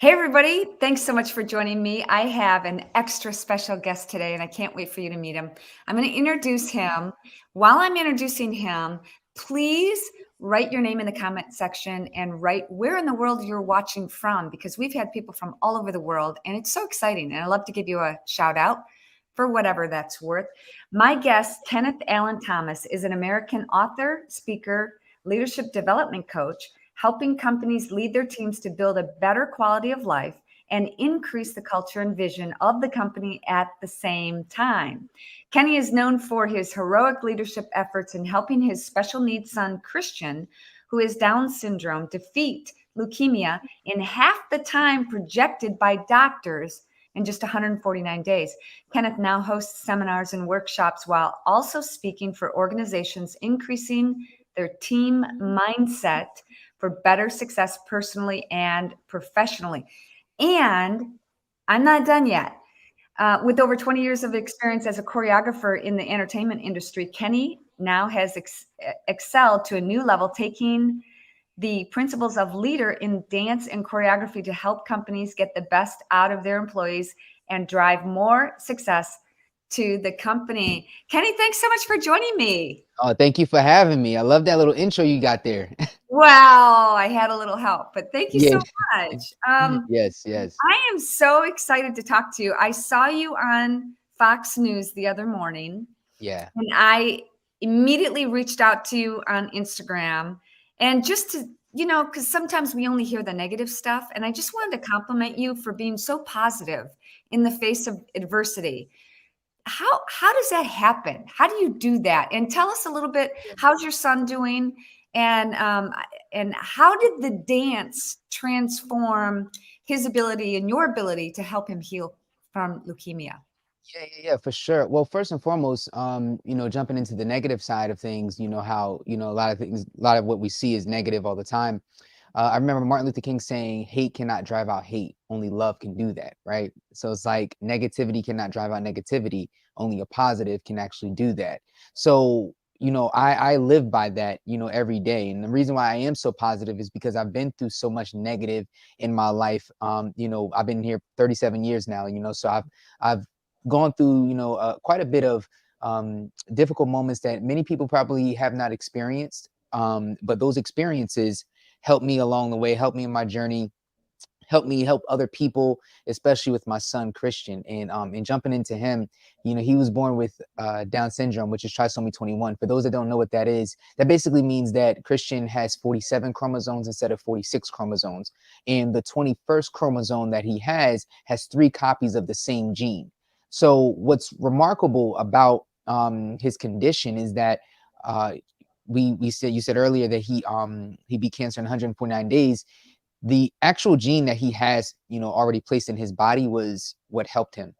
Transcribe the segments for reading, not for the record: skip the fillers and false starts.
Hey, everybody. Thanks so much for joining me. I have an extra special guest today, and I can't wait for you to meet him. I'm going to introduce him. While I'm introducing him, please write your name in the comment section and write where in the world you're watching from, because we've had people from all over the world, and it's so exciting. And I love to give you a shout out for whatever that's worth. My guest, Kennith Allen Thomas, is an American author, speaker, leadership development coach, helping companies lead their teams to build a better quality of life and increase the culture and vision of the company at the same time. Kenny is known for his heroic leadership efforts in helping his special needs son, Kristian, who has Down syndrome, defeat leukemia in half the time projected by doctors in just 149 days. Kenneth now hosts seminars and workshops while also speaking for organizations increasing their team mindset for better success personally and professionally. And I'm not done yet. With over 20 years of experience as a choreographer in the entertainment industry, Kenny now has excelled to a new level, taking the principles of leader in dance and choreography to help companies get the best out of their employees and drive more success to the company. Kenny, thanks so much for joining me. Oh, thank you for having me. I love that little intro you got there. Wow, I had a little help, but thank you Yeah. so much. Yes, yes. I am so excited to talk to you. I saw you on Fox News the other morning, Yeah. and I immediately reached out to you on Instagram. And just to, because sometimes we only hear the negative stuff, and I just wanted to compliment you for being so positive in the face of adversity. How does that happen? How do you do that? And tell us a little bit. How's your son doing? And how did the dance transform his ability and your ability to help him heal from leukemia? Yeah, for sure. Well, first and foremost, jumping into the negative side of things, how, a lot of things, a lot of what we see is negative all the time. I remember Martin Luther King saying, hate cannot drive out hate. Only love can do that, right? So it's like negativity cannot drive out negativity. Only a positive can actually do that. So, I live by that, every day. And the reason why I am so positive is because I've been through so much negative in my life. I've been here 37 years now, so I've gone through, quite a bit of difficult moments that many people probably have not experienced. But those experiences helped me along the way, helped me in my journey, helped me help other people, especially with my son Kristian. And jumping into him, he was born with Down syndrome, which is trisomy 21. For those that don't know what that is, that basically means that Kristian has 47 chromosomes instead of 46 chromosomes. And the 21st chromosome that he has 3 copies of the same gene. So what's remarkable about his condition is that you said earlier that he beat cancer in 149 days. The actual gene that he has, already placed in his body was what helped him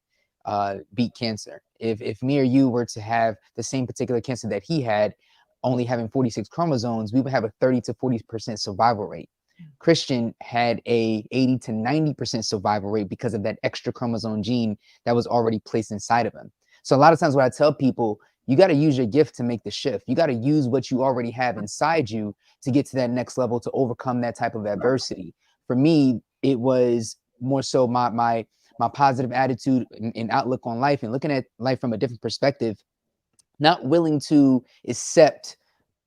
beat cancer. If me or you were to have the same particular cancer that he had, only having 46 chromosomes, we would have a 30 to 40% survival rate. Kristian had a 80 to 90% survival rate because of that extra chromosome gene that was already placed inside of him. So a lot of times what I tell people, you got to use your gift to make the shift. You got to use what you already have inside you to get to that next level, to overcome that type of adversity. For me, it was more so my positive attitude and outlook on life, and looking at life from a different perspective, not willing to accept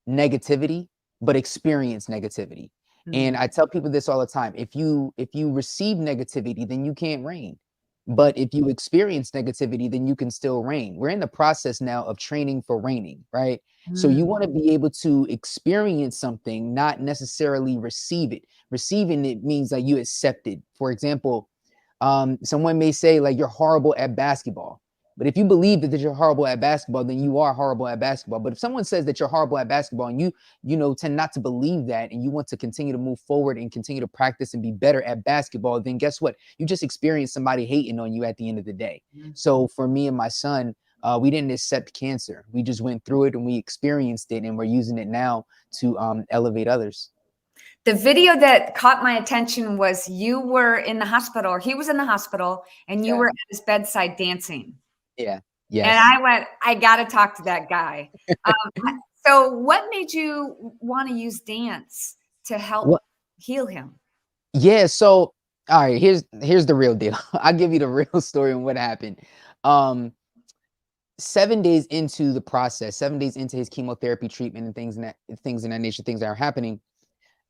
negativity, but experience negativity. And I tell people this all the time. If you receive negativity, then you can't reign. But if you experience negativity, then you can still reign. We're in the process now of training for reigning, right? So you want to be able to experience something, not necessarily receive it. Receiving it means that you accept it. For example, someone may say like, you're horrible at basketball. But if you believe that you're horrible at basketball, then you are horrible at basketball. But if someone says that you're horrible at basketball and you tend not to believe that, and you want to continue to move forward and continue to practice and be better at basketball, then guess what? You just experienced somebody hating on you at the end of the day. So for me and my son, we didn't accept cancer. We just went through it and we experienced it, and we're using it now to elevate others. The video that caught my attention was you were in the hospital, or he was in the hospital, and you Yeah. were at his bedside dancing. Yeah. And Yes. I went, I got to talk to that guy. So what made you want to use dance to help Well, heal him? yeah. So All right, here's the real deal. I'll give you the real story on what happened. Um, 7 days into the process, 7 days into his chemotherapy treatment and things in that nature, things that are happening,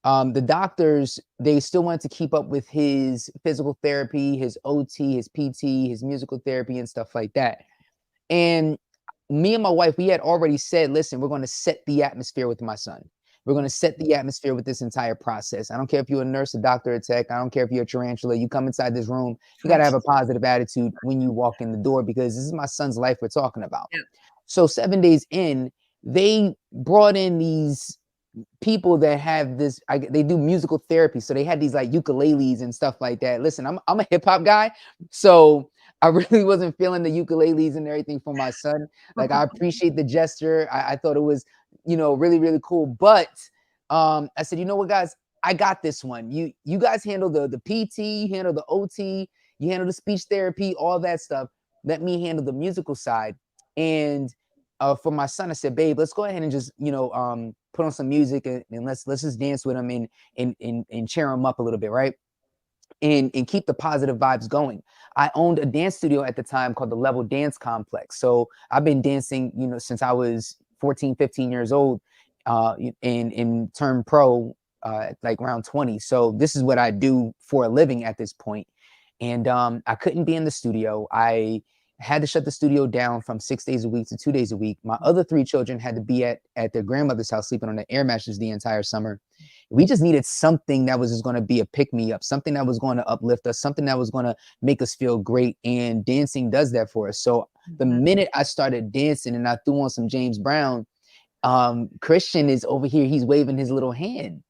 the doctors, they still wanted to keep up with his physical therapy, his OT, his PT, his musical therapy, and stuff like that. And me and my wife, we had already said, listen, we're going to set the atmosphere with my son. We're going to set the atmosphere with this entire process. I don't care if you're a nurse, a doctor, a tech. I don't care if you're a tarantula. You come inside this room, you got to Right. have a positive attitude when you walk in the door, because this is my son's life we're talking about. Yeah. So 7 days in, they brought in these people that have this, they do musical therapy. So they had these like ukuleles and stuff like that. Listen, I'm a hip hop guy, so I really wasn't feeling the ukuleles and everything for my son. Like, I appreciate the gesture. I thought it was, really, really cool. But I said, you know what, guys, I got this one. You guys handle the PT, handle the OT, you handle the speech therapy, all that stuff. Let me handle the musical side. And for my son, I said, babe, let's go ahead and just, put on some music, and let's just dance with him and cheer him up a little bit, right? And keep the positive vibes going. I owned a dance studio at the time called the Level Dance Complex. So I've been dancing, since I was 14, 15 years old, and turned pro like around 20. So this is what I do for a living at this point. And I couldn't be in the studio. I had to shut the studio down from 6 days a week to 2 days a week. My other three children had to be at their grandmother's house, sleeping on the air mattress the entire summer. We just needed something that was just going to be a pick me up, something that was going to uplift us, something that was going to make us feel great. And dancing does that for us. So the Mhm. minute I started dancing and I threw on some James Brown, Kristian is over here. He's waving his little hand.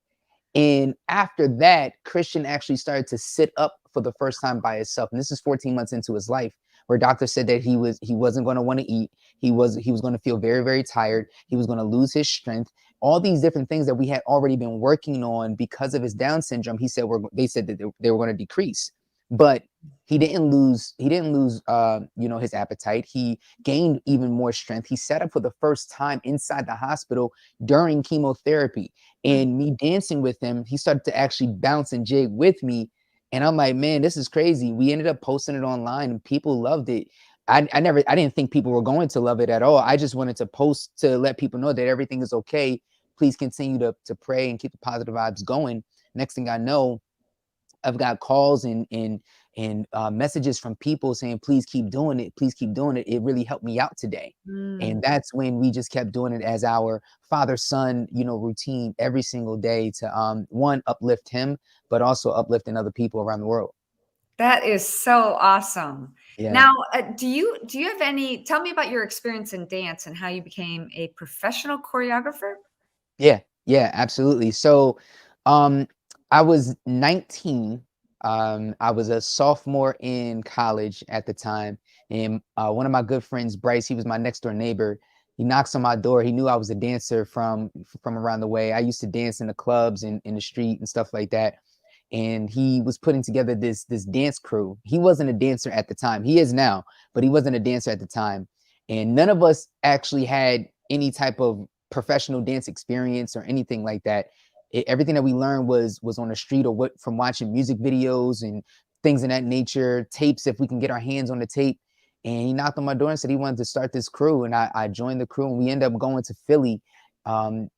And after that, Kristian actually started to sit up for the first time by himself. And this is 14 months into his life, where doctors said that he wasn't going to want to eat. He was going to feel very, very tired. He was going to lose his strength. All these different things that we had already been working on because of his Down syndrome, they said that they were going to decrease. But he didn't lose his appetite. He gained even more strength. He sat up for the first time inside the hospital during chemotherapy. And me dancing with him, he started to actually bounce and jig with me. And I'm like, man, this is crazy. We ended up posting it online and people loved it. I didn't think people were going to love it at all. I just wanted to post to let people know that everything is okay. Please continue to pray and keep the positive vibes going. Next thing I know, I've got calls and messages from people saying, please keep doing it. Please keep doing it. It really helped me out today. Mm. And that's when we just kept doing it as our father-son, routine every single day to one, uplift him, but also uplifting other people around the world. That is so awesome. Yeah. Now, do you have any tell me about your experience in dance and how you became a professional choreographer? Yeah, yeah, absolutely. So, um, I was 19. I was a sophomore in college at the time, and one of my good friends, Bryce, he was my next door neighbor. He knocks on my door. He knew I was a dancer from around the way. I used to dance in the clubs and in the street and stuff like that. And he was putting together this dance crew. He wasn't a dancer at the time. He is now, but he wasn't a dancer at the time. And none of us actually had any type of professional dance experience or anything like that. Everything that we learned was on the street, or what from watching music videos and things in that nature, tapes if we can get our hands on the tape. And he knocked on my door and said he wanted to start this crew, and I joined the crew, and we ended up going to Philly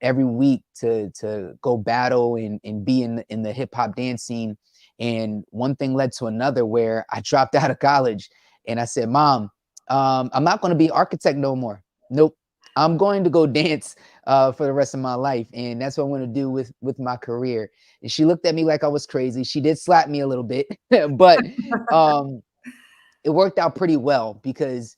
every week to go battle and be in the hip hop dance scene. And one thing led to another, where I dropped out of college and I said, Mom, I'm not going to be architect no more. Nope. I'm going to go dance for the rest of my life, and that's what I want to do with my career. And she looked at me like I was crazy. She did slap me a little bit, but um, it worked out pretty well, because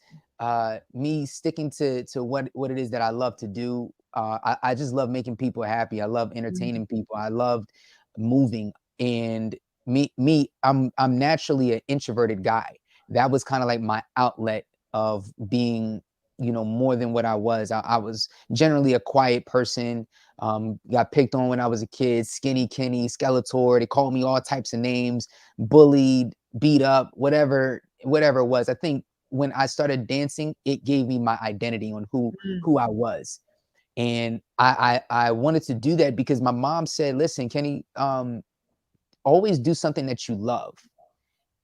me sticking to what it is that I love to do. I just love making people happy. I love Mhm. entertaining people. I loved moving. And I'm naturally an introverted guy. That was kind of like my outlet of being, more than what I was. I was generally a quiet person. Got picked on when I was a kid, Skinny Kenny, Skeletor. They called me all types of names, bullied, beat up, whatever it was. I think when I started dancing, it gave me my identity on Mm. who I was. And I wanted to do that because my mom said, listen, Kenny, always do something that you love.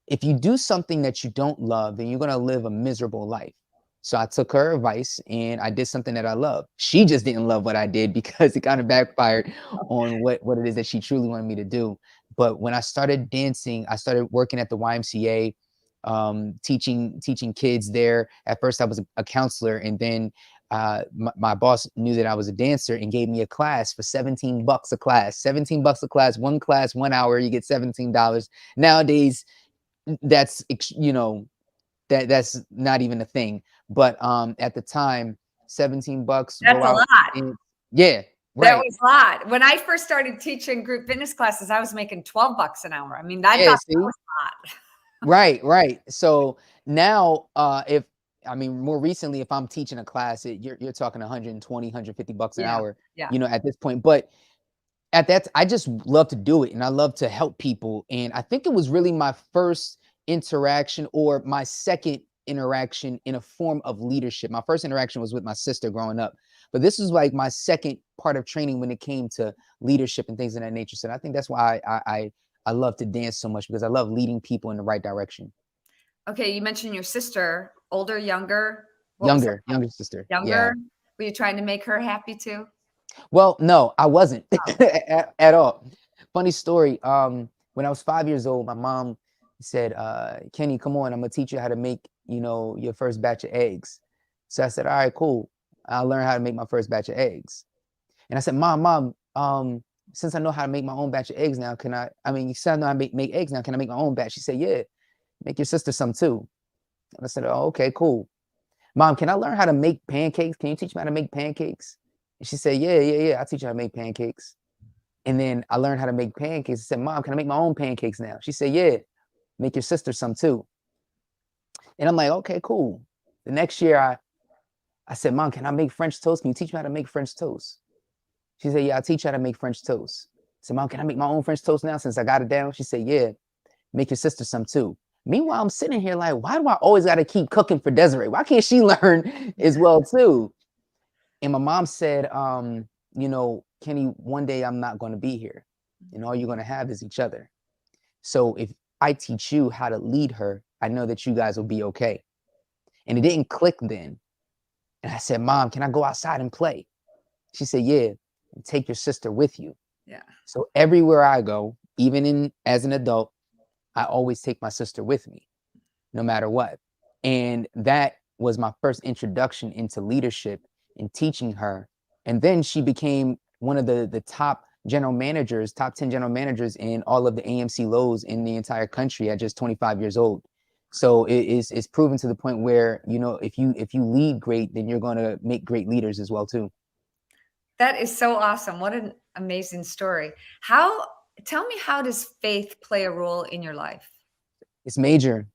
If you do something that you don't love, then you're going to live a miserable life. So I took her advice and I did something that I love. She just didn't love what I did because it kind of backfired on what it is that she truly wanted me to do. But when I started dancing, I started working at the YMCA, teaching kids there. At first, I was a counselor, and then my boss knew that I was a dancer and gave me a class for $17 a class. $17 a class, 1 hour, you get $17. Nowadays, that's that's not even a thing. But at the time, $17, That's go a out. lot. And, yeah, That right. was a lot. When I first started teaching group fitness classes, I was making $12 an hour. I mean, I thought Yeah, that see? was a lot. Right. So now, if I mean, more recently, if I'm teaching a class, you're talking 120, $150 an Yeah, hour, yeah. at this point. But at that, I just love to do it, and I love to help people. And I think it was really my first interaction, or my second interaction in a form of leadership. My first interaction was with my sister growing up, but this is like my second part of training when it came to leadership and things of that nature. So I think that's why I love to dance so much, because I love leading people in the right direction. Okay, you mentioned your sister, older, younger. What was her? Younger sister. Yeah. Younger? Were you trying to make her happy too? Well, no, I wasn't Oh, at all. Funny story. When I was 5 years old, my mom said, Kenny, come on, I'm gonna teach you how to make, your first batch of eggs. So I said, all right, cool. I'll learn how to make my first batch of eggs. And I said, Mom, since I know how to make my own batch of eggs now, since I know how to make eggs now, can I make my own batch? She said, yeah, make your sister some too. And I said, oh, okay, cool. Mom, can I learn how to make pancakes? Can you teach me how to make pancakes? And she said, yeah. I'll teach you how to make pancakes. And then I learned how to make pancakes. I said, Mom, can I make my own pancakes now? She said, yeah, make your sister some too. And I'm like, okay, cool. The next year, I said, Mom, can I make French toast? Can you teach me how to make French toast? She said, yeah, I'll teach you how to make French toast. I said, Mom, can I make my own French toast now since I got it down? She said, yeah, make your sister some too. Meanwhile, I'm sitting here like, why do I always got to keep cooking for Desiree? Why can't she learn as well too? And my mom said, Kenny, one day I'm not going to be here, and all you're going to have is each other. So if I teach you how to lead her, I know that you guys will be okay. And it didn't click then. And I said, Mom, can I go outside and play? She said, yeah, and take your sister with you. yeah. So everywhere I go, even as an adult, I always take my sister with me, no matter what. And that was my first introduction into leadership and teaching her. And then she became one of the top 10 general managers in all of the AMC lows in the entire country at just 25 years old. So it's proven to the point where, if you lead great, then you're going to make great leaders as well too. That is so awesome. What an amazing story. Tell me, how does faith play a role in your life? It's major.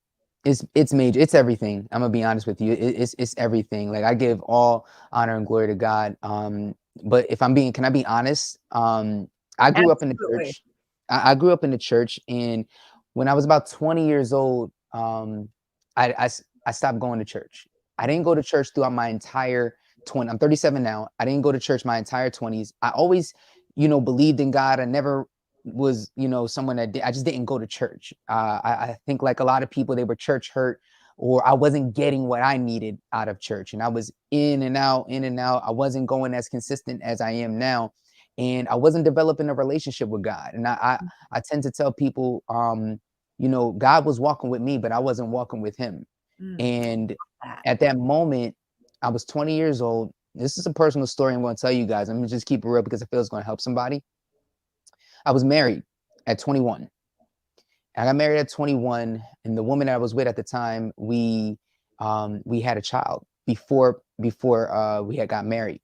It's major. It's everything. I'm gonna be honest with you. It's everything. Like, I give all honor and glory to God. But if can I be honest? I grew up in the Absolutely. church. I grew up in the church, and when I was about 20 years old, I stopped going to church. I didn't go to church throughout my entire 20. I'm 37 now. I didn't go to church my entire 20s. I always, believed in God. I never was, someone that I just didn't go to church. I think, like a lot of people, they were church hurt, or I wasn't getting what I needed out of church, and I was in and out, in and out. I wasn't going as consistent as I am now, and I wasn't developing a relationship with God. And I tend to tell people, God was walking with me, but I wasn't walking with Him. Mm, And that. at that moment, I was 20 years old. This is a personal story I'm going to tell you guys. I'm going to just keep it real because I feel it's going to help somebody. I was married at 21. I got married at 21, and the woman I was with at the time, we had a child before we had got married.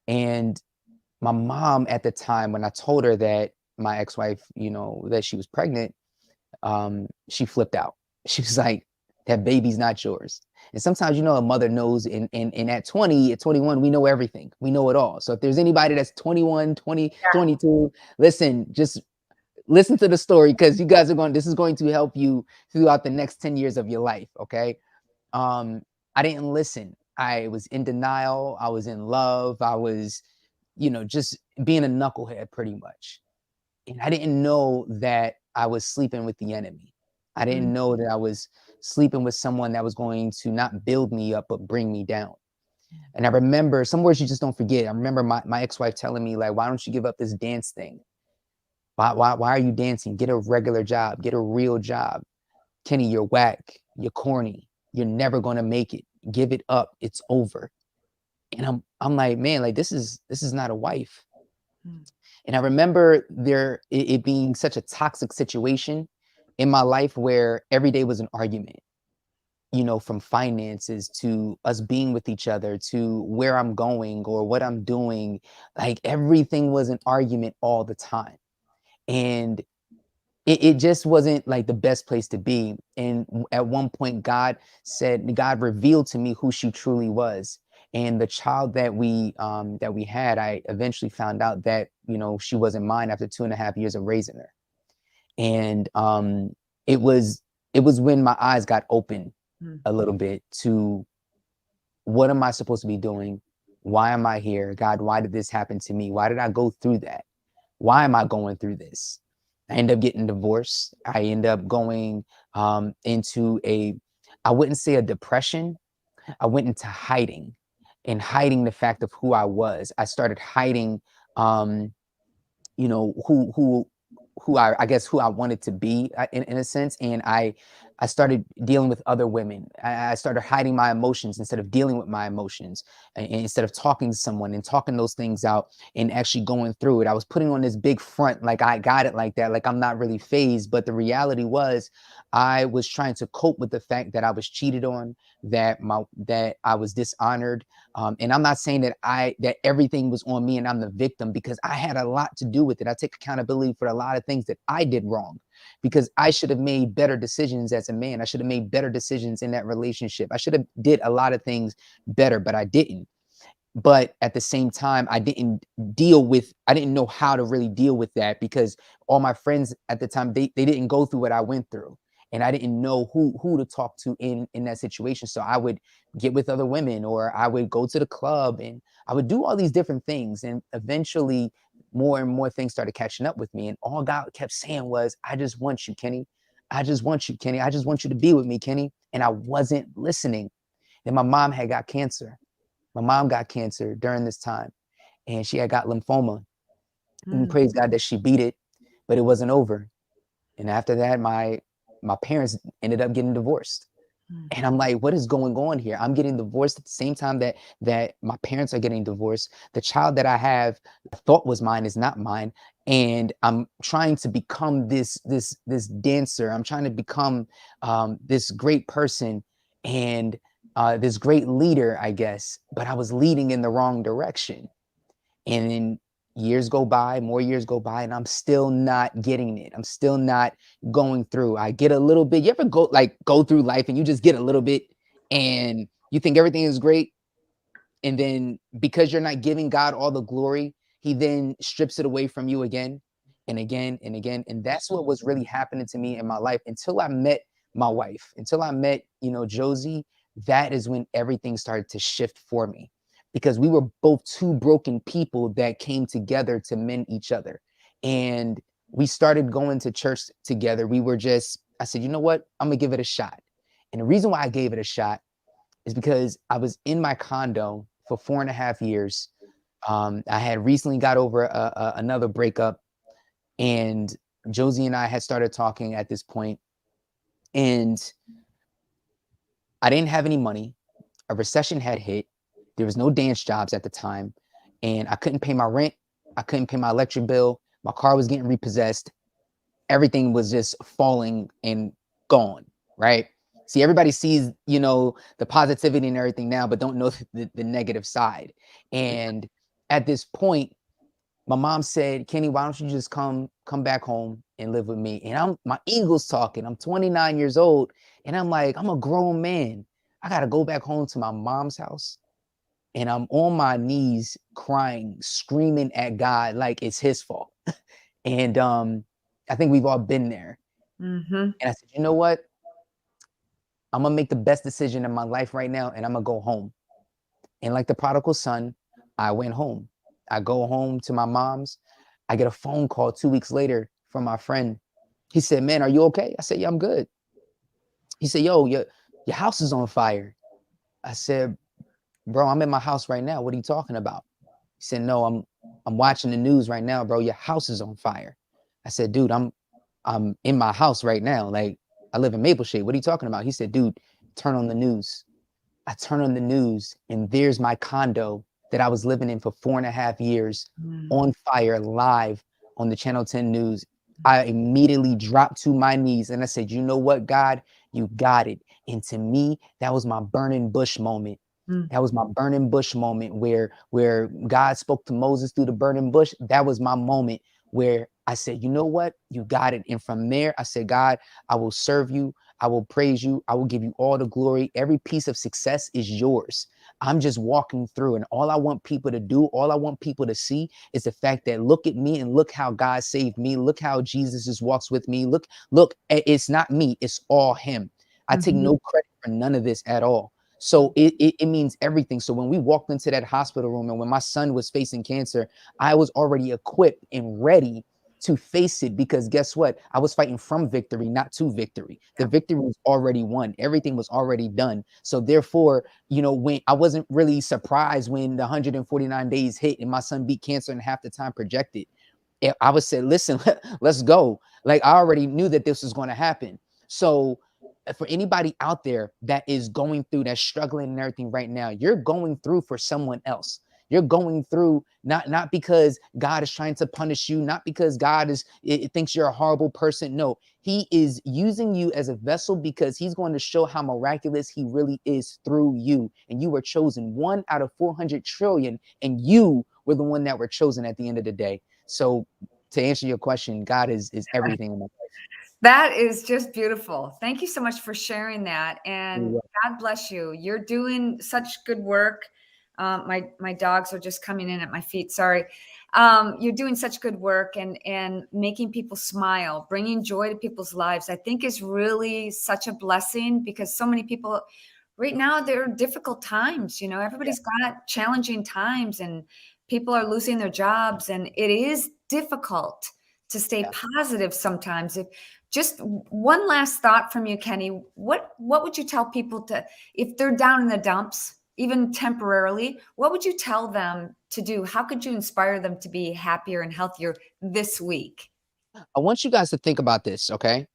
And my mom at the time, when I told her that my ex-wife, that she was pregnant, she flipped out. She was like, that baby's not yours. And sometimes, a mother knows, and at 20, at 21, we know everything. We know it all. So if there's anybody that's 21, 20, Yeah. 22, listen, just listen to the story, because this is going to help you throughout the next 10 years of your life. Okay. I didn't listen. I was in denial. I was in love. I was, just being a knucklehead pretty much. And I didn't know that I was sleeping with the enemy. I didn't Mm. know that I was sleeping with someone that was going to not build me up, but bring me down. And I remember some words you just don't forget. I remember my ex-wife telling me, like, why don't you give up this dance thing? Why are you dancing? Get a regular job, get a real job. Kenny, you're whack, you're corny, you're never gonna make it. Give it up. It's over. And I'm like, man, like this is not a wife. Mm. And I remember it being such a toxic situation in my life where every day was an argument, from finances to us being with each other to where I'm going or what I'm doing. Like everything was an argument all the time. And it just wasn't like the best place to be. And at one point, God revealed to me who she truly was. And the child that we had, I eventually found out that, she wasn't mine after 2.5 years of raising her. And it was it was when my eyes got open Mm. a little bit to what am I supposed to be doing? Why am I here? God, why did this happen to me? Why did I go through that? Why am I going through this? I end up getting divorced. I end up going into I wouldn't say a depression. I went into hiding and hiding the fact of who I was. I started hiding, um, who I guess who I wanted to be in a sense. And I started dealing with other women. I started hiding my emotions instead of dealing with my emotions, and instead of talking to someone and talking those things out and actually going through it. I was putting on this big front, like I got it like that, like I'm not really phased. But the reality was I was trying to cope with the fact that I was cheated on, that I was dishonored. And I'm not saying that everything was on me and I'm the victim, because I had a lot to do with it. I take accountability for a lot of things that I did wrong, because I should have made better decisions as a man. I should have made better decisions in that relationship. I should have did a lot of things better, but I didn't. But at the same time, I didn't know how to really deal with that, because all my friends at the time, they didn't go through what I went through. And I didn't know who to talk to in that situation. So I would get with other women, or I would go to the club, and I would do all these different things. And eventually more and more things started catching up with me. And all God kept saying was, I just want you, Kenny. I just want you, Kenny. I just want you to be with me, Kenny. And I wasn't listening. Then my mom had got cancer. My mom got cancer during this time, and she had got lymphoma. And Mm. praise God that she beat it, but it wasn't over. And after that, my parents ended up getting divorced. Mm. And I'm like, what is going on here? I'm getting divorced at the same time that my parents are getting divorced. The child that I have, I thought was mine, is not mine. And I'm trying to become this dancer. I'm trying to become this great person, and this great leader, I guess. But I was leading in the wrong direction. And then years go by, more years go by, and I'm still not getting it. I'm still not going through. I get a little bit. You ever go through life and you just get a little bit and you think everything is great, and then because you're not giving God all the glory, he then strips it away from you again and again and again. And that's what was really happening to me in my life until I met my wife, until I met, Josie. That is when everything started to shift for me, because we were both two broken people that came together to mend each other. And we started going to church together. I said, you know what? I'm going to give it a shot. And the reason why I gave it a shot is because I was in my condo for 4.5 years. I had recently got over another breakup, and Josie and I had started talking at this point, and I didn't have any money. A recession had hit. There was no dance jobs at the time, and I couldn't pay my rent. I couldn't pay my electric bill. My car was getting repossessed. Everything was just falling and gone, right? See, everybody sees, the positivity and everything now, but don't know the negative side. And at this point, my mom said, Kenny, why don't you just come back home and live with me? And my ego's talking. I'm 29 years old, and I'm like, I'm a grown man. I gotta go back home to my mom's house. And I'm on my knees crying, screaming at God like it's his fault. And I think we've all been there. Mm-hmm. And I said, you know what? I'm gonna make the best decision in my life right now, and I'm gonna go home. And like the prodigal son, I went home. I go home to my mom's. I get a phone call 2 weeks later from my friend. He said, man, are you okay? I said, yeah, I'm good. He said, yo, your house is on fire. I said, bro, I'm in my house right now. What are you talking about? He said, no, I'm watching the news right now, bro. Your house is on fire. I said, dude, I'm in my house right now. Like, I live in Maple Shade. What are you talking about? He said, dude, turn on the news. I turn on the news, and there's my condo that I was living in for 4.5 years Mm. on fire live on the Channel 10 news. I immediately dropped to my knees and I said, you know what, God, you got it. And to me, that was my burning bush moment. Mm. That was my burning bush moment where God spoke to Moses through the burning bush. That was my moment where I said, you know what, you got it. And from there, I said, God, I will serve you. I will praise you. I will give you all the glory. Every piece of success is yours. I'm just walking through, and all I want people to do, all I want people to see is the fact that look at me and look how God saved me. Look how Jesus just walks with me. Look, it's not me, it's all him. I take Mhm. no credit for none of this at all. So it means everything. So when we walked into that hospital room and when my son was facing cancer, I was already equipped and ready to face it, because guess what? I was fighting from victory, not to victory. The Yeah. victory was already won. Everything was already done. So therefore, when I wasn't really surprised when the 149 days hit and my son beat cancer in half the time projected. I would say, listen, let's go. Like, I already knew that this was going to happen. So for anybody out there that is going through, that's struggling and everything right now, you're going through for someone else. You're going through not because God is trying to punish you, not because God it thinks you're a horrible person. No, he is using you as a vessel because he's going to show how miraculous he really is through you. And you were chosen 1 out of 400 trillion, and you were the one that were chosen at the end of the day. So to answer your question, God is everything in my life. That is just beautiful. Thank you so much for sharing that, and You're God bless you. You're doing such good work. My dogs are just coming in at my feet. Sorry. You're doing such good work, and making people smile, bringing joy to people's lives. I think is really such a blessing, because so many people right now, there are difficult times. Everybody's got challenging times, and people are losing their jobs, and it is difficult to stay yeah. positive sometimes. If just one last thought from you, Kenny, what would you tell people to, if they're down in the dumps, even temporarily, what would you tell them to do? How could you inspire them to be happier and healthier this week? I want you guys to think about this, okay?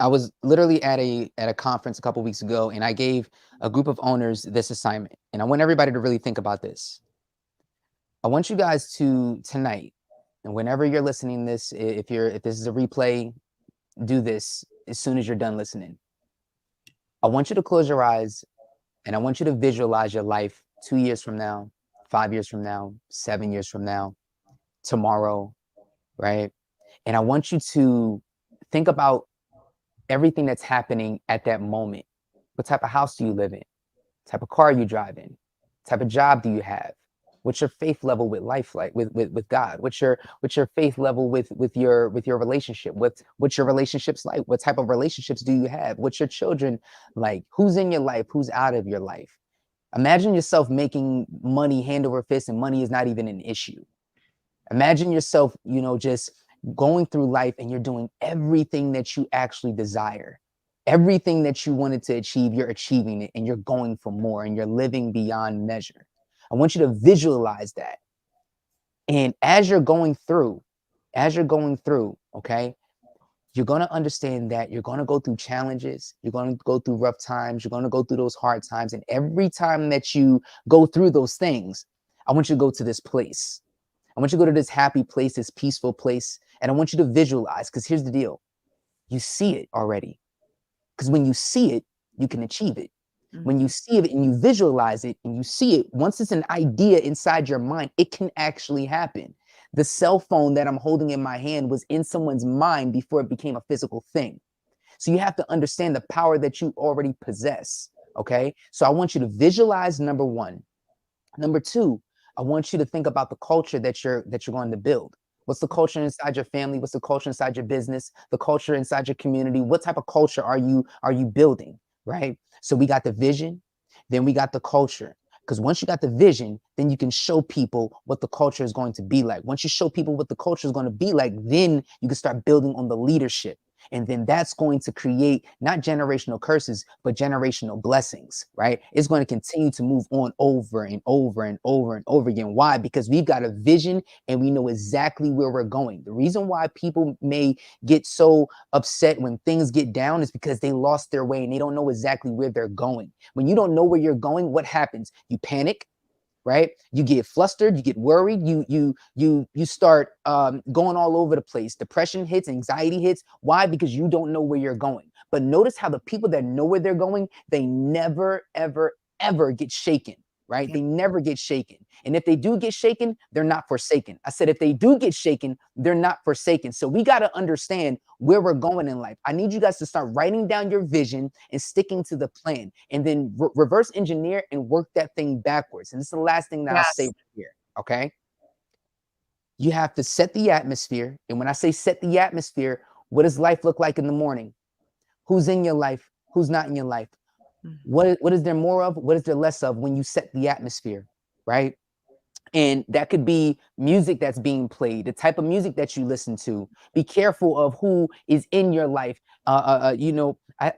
I was literally at a conference a couple weeks ago, and I gave a group of owners this assignment, and I want everybody to really think about this. I want you guys to tonight, and whenever you're listening this, if this is a replay, do this as soon as you're done listening. I want you to close your eyes, and I want you to visualize your life 2 years from now, 5 years from now, 7 years from now, tomorrow, right? And I want you to think about everything that's happening at that moment. What type of house do you live in? What type of car you drive in? What type of job do you have? What's your faith level with life, like with God? What's your faith level with your relationship? What's your relationships like? What type of relationships do you have? What's your children like? Who's in your life? Who's out of your life? Imagine yourself making money hand over fist, and money is not even an issue. Imagine yourself, just going through life and you're doing everything that you actually desire. Everything that you wanted to achieve, you're achieving it, and you're going for more, and you're living beyond measure. I want you to visualize that. And as you're going through, okay, you're going to understand that you're going to go through challenges, you're going to go through rough times, you're going to go through those hard times. And every time that you go through those things, I want you to go to this place. I want you to go to this happy place, this peaceful place. And I want you to visualize, because here's the deal. You see it already. Because when you see it, you can achieve it. When Mhm. you see it and you visualize it and you see it, once it's an idea inside your mind, it can actually happen. The cell phone that I'm holding in my hand was in someone's mind before it became a physical thing. So you have to understand the power that you already possess. Okay. So I want you to visualize, number one. Number two, I want you to think about the culture that you're going to build. What's the culture inside your family? What's the culture inside your business? The culture inside your community? What type of culture are you building? Right? So we got the vision, then we got the culture. Because once you got the vision, then you can show people what the culture is going to be like. Once you show people what the culture is going to be like, then you can start building on the leadership. And then that's going to create not generational curses, but generational blessings, right? It's going to continue to move on over and over and over and over again. Why? Because we've got a vision and we know exactly where we're going. The reason why people may get so upset when things get down is because they lost their way and they don't know exactly where they're going. When you don't know where you're going, what happens? You panic, right? You get flustered, you get worried, you start going all over the place. Depression hits, anxiety hits. Why? Because you don't know where you're going. But notice how the people that know where they're going, they never, ever, ever get shaken, right? Yeah. They never get shaken. And if they do get shaken, they're not forsaken. I said, if they do get shaken, they're not forsaken. So we got to understand where we're going in life. I need you guys to start writing down your vision and sticking to the plan, and then reverse engineer and work that thing backwards. And this is the last thing that I'll say Yes. here. Okay. You have to set the atmosphere. And when I say set the atmosphere, what does life look like in the morning? Who's in your life? Who's not in your life? What is there more of? What is there less of when you set the atmosphere, right? And that could be music that's being played, the type of music that you listen to. Be careful of who is in your life. I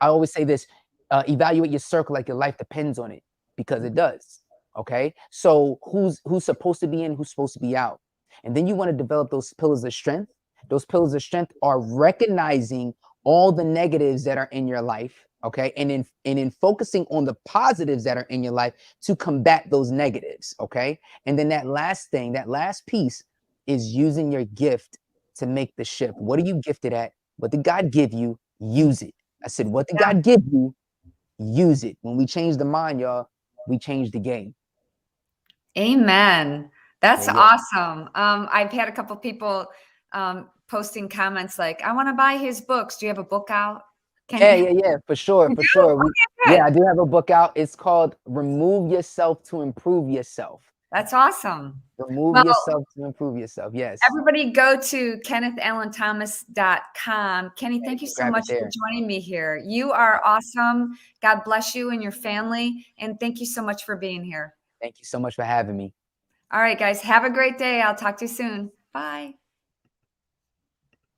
always say this, evaluate your circle like your life depends on it, because it does. Okay. So who's supposed to be in, who's supposed to be out. And then you want to develop those pillars of strength. Those pillars of strength are recognizing all the negatives that are in your life. Okay. And in focusing on the positives that are in your life to combat those negatives. Okay. And then that last thing, that last piece is using your gift to make the shift. What are you gifted at? What did God give you? Use it. I said, what did Yeah. God give you? Use it. When we change the mind, y'all, we change the game. Amen. That's Yeah. awesome. I've had a couple people posting comments like, I want to buy his books. Do you have a book out? Can you? Yeah, for sure, You for do? sure. Okay, Yeah, good. I do have a book out. It's called Remove Yourself to Improve Yourself. That's awesome. Remove Well, yourself to improve yourself. Yes. everybody go to KennithAllenThomas.com. Kenny, Yeah, you thank you can so grab it much for there. joining me here. You are awesome. God bless you and your family. And thank you so much for being here. Thank you so much for having me. All right, guys, have a great day. I'll talk to you soon. Bye.